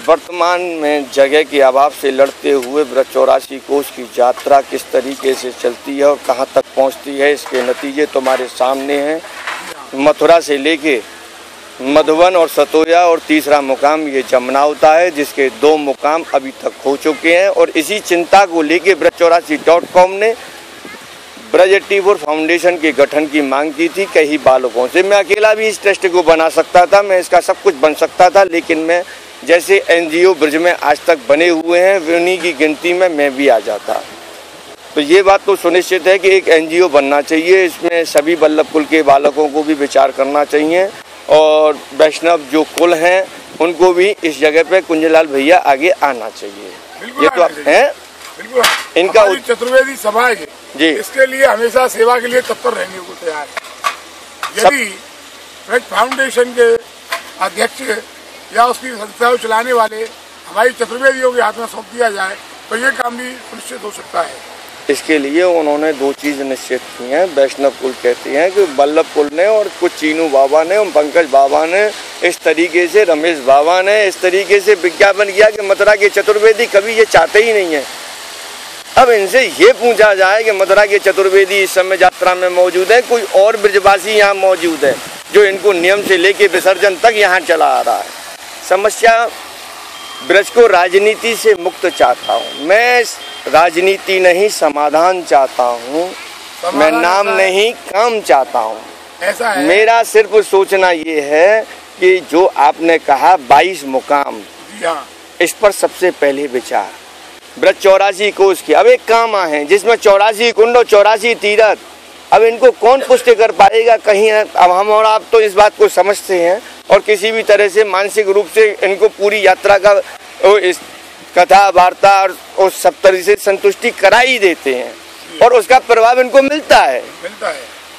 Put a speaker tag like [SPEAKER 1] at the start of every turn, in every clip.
[SPEAKER 1] वर्तमान में जगह के अभाव से लड़ते हुए ब्रज 84 कोस की यात्रा किस तरीके से चलती है और कहां तक पहुंचती है, इसके नतीजे तुम्हारे सामने हैं। मथुरा से लेके मधुबन और सतोया और तीसरा मुकाम ये जमुनावता है, जिसके 2 मुकाम अभी तक हो चुके हैं। और इसी चिंता को लेके braj84.com ने ब्रज 84 फाउंडेशन के गठन की मांग की थी कई बालकों से। मैं अकेला भी इस ट्रस्ट को बना सकता था, मैं इसका सब कुछ बन सकता था, लेकिन मैं जैसे NGO ब्रज में आज तक बने हुए हैं उन्हीं की गिनती में मैं भी आ जाता। तो ये बात तो सुनिश्चित है कि एक NGO बनना चाहिए, इसमें सभी वल्लभ कुल के बालकों को भी विचार करना चाहिए और वैष्णव जो कुल हैं उनको भी इस जगह पे कुंजलाल भैया आगे आना चाहिए। ये तो आप हैं इनका
[SPEAKER 2] चतुर्वेदी समाज जी इसके लिए हमेशा सेवा के लिए तत्पर रहने को तैयार है। यदि ब्रज फाउंडेशन के अध्यक्ष या उसकी संस्थाओं चलाने वाले हमारी चतुर्वेदियों के हाथ में सौंप दिया जाए तो ये काम भी सुनिश्चित हो सकता है।
[SPEAKER 1] इसके लिए उन्होंने 2 चीज निश्चित की हैं। वैष्णव कुल कहते हैं कि वल्लभ कुल ने और कुछ चीनू बाबा ने और पंकज बाबा ने इस तरीके से, रमेश बाबा ने इस तरीके से विज्ञापन किया कि मथुरा के चतुर्वेदी कभी ये चाहते ही नहीं है। अब इनसे ये पूछा जाए कि मथुरा के चतुर्वेदी इस समय यात्रा में मौजूद है, कोई और ब्रजवासी यहाँ मौजूद है जो इनको नियम से लेके विसर्जन तक यहाँ चला आ रहा है। समस्या ब्रज को राजनीति से मुक्त चाहता हूँ मैं, राजनीति नहीं समाधान चाहता हूँ मैं, नाम नहीं काम चाहता हूँ।
[SPEAKER 2] ऐसा है। मेरा
[SPEAKER 1] सिर्फ सोचना ये है कि जो आपने कहा 22 मुकाम, इस पर सबसे पहले विचार। ब्रज 84 कोस की अब एक काम है जिसमें 84 कुंड और 84 तीरथ, अब इनको कौन पुष्टि कर पाएगा कहीं है। अब हम और आप तो इस बात को समझते हैं और किसी भी तरह से मानसिक रूप से इनको पूरी यात्रा का इस कथा वार्ता और सब तरह से संतुष्टि करा ही देते हैं और उसका प्रभाव इनको मिलता है।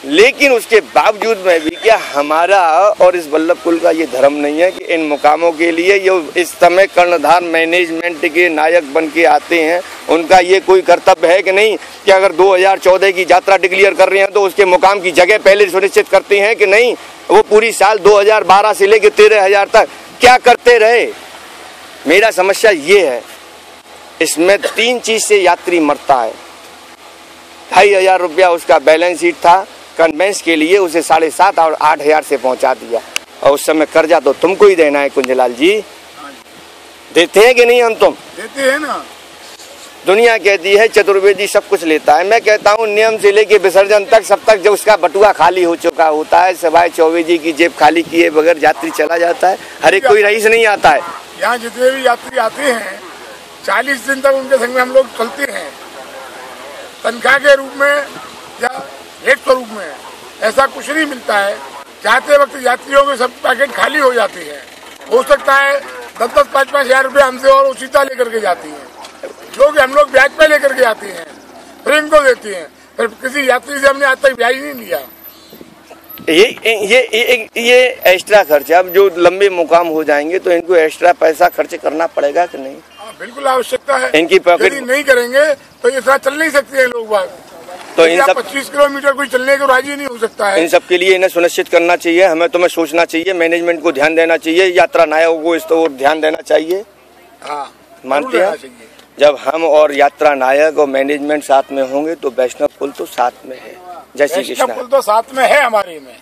[SPEAKER 1] लेकिन उसके बावजूद में भी क्या हमारा और इस वल्लभ कुल का ये धर्म नहीं है कि इन मुकामों के लिए ये इस समय कर्णधार मैनेजमेंट के नायक बन के आते हैं, उनका ये कोई कर्तव्य है कि नहीं कि अगर 2014 की यात्रा डिक्लेयर कर रहे हैं तो उसके मुकाम की जगह पहले सुनिश्चित करते हैं कि नहीं। वो पूरी साल 2012 से लेकर 13,000 तक क्या करते रहे। मेरा समस्या ये है, इसमें 3 चीज से यात्री मरता है। 2,500 रुपया उसका बैलेंस शीट था, कन्वेंस के लिए उसे 7,500 और 8,000 से पहुंचा दिया और उस समय कर्जा तो तुमको ही देना है कुंजलाल जी। देते हैं कि नहीं? हम तुम
[SPEAKER 2] देते हैं ना।
[SPEAKER 1] दुनिया कहती है चतुर्वेदी सब कुछ लेता है, मैं कहता हूँ नियम से लेके विसर्जन तक सब तक जब उसका बटुआ खाली हो चुका होता है, सवाई चौबे जी की जेब खाली किए बगैर यात्री चला जाता है। हर एक कोई रईस नहीं आता है।
[SPEAKER 2] यहाँ जितने भी यात्री आते हैं 40 दिन तक उनके संग में हम लोग चलते हैं, तनख्वाह के रूप में या रेट स्वरूप में ऐसा कुछ नहीं मिलता है। जाते वक्त यात्रियों के सब पैकेट खाली हो जाते हैं। हो सकता है 10-10, 5-5 हजार रुपये हमसे और उचिता लेकर के जाती है, जो कि हम लोग ब्याज पे लेकर के आते हैं, फिर इनको देते हैं। फिर किसी यात्री से हमने आज तक ब्याज नहीं लिया।
[SPEAKER 1] ये एक्स्ट्रा खर्चा, अब जो लंबे मुकाम हो जाएंगे तो इनको एक्स्ट्रा पैसा खर्च करना पड़ेगा कि नहीं?
[SPEAKER 2] बिल्कुल आवश्यकता है।
[SPEAKER 1] इनकी पॉकेट
[SPEAKER 2] नहीं करेंगे तो ये साथ चल नहीं सकते हैं लोग बात।
[SPEAKER 1] तो इन सब
[SPEAKER 2] 25 किलोमीटर कोई चलने को राजी नहीं हो सकता है।
[SPEAKER 1] इन सब के लिए इन्हें सुनिश्चित करना चाहिए, हमें तुम्हें सोचना चाहिए, मैनेजमेंट को ध्यान देना चाहिए, यात्रा नायकों को इस तो ध्यान देना चाहिए।
[SPEAKER 2] हाँ,
[SPEAKER 1] मानते हैं जब हम और यात्रा नायक और मैनेजमेंट साथ में होंगे तो वैष्णव कुल तो साथ में है। जय श्री कृष्ण।
[SPEAKER 2] वैष्णव कुल तो साथ में है हमारे में।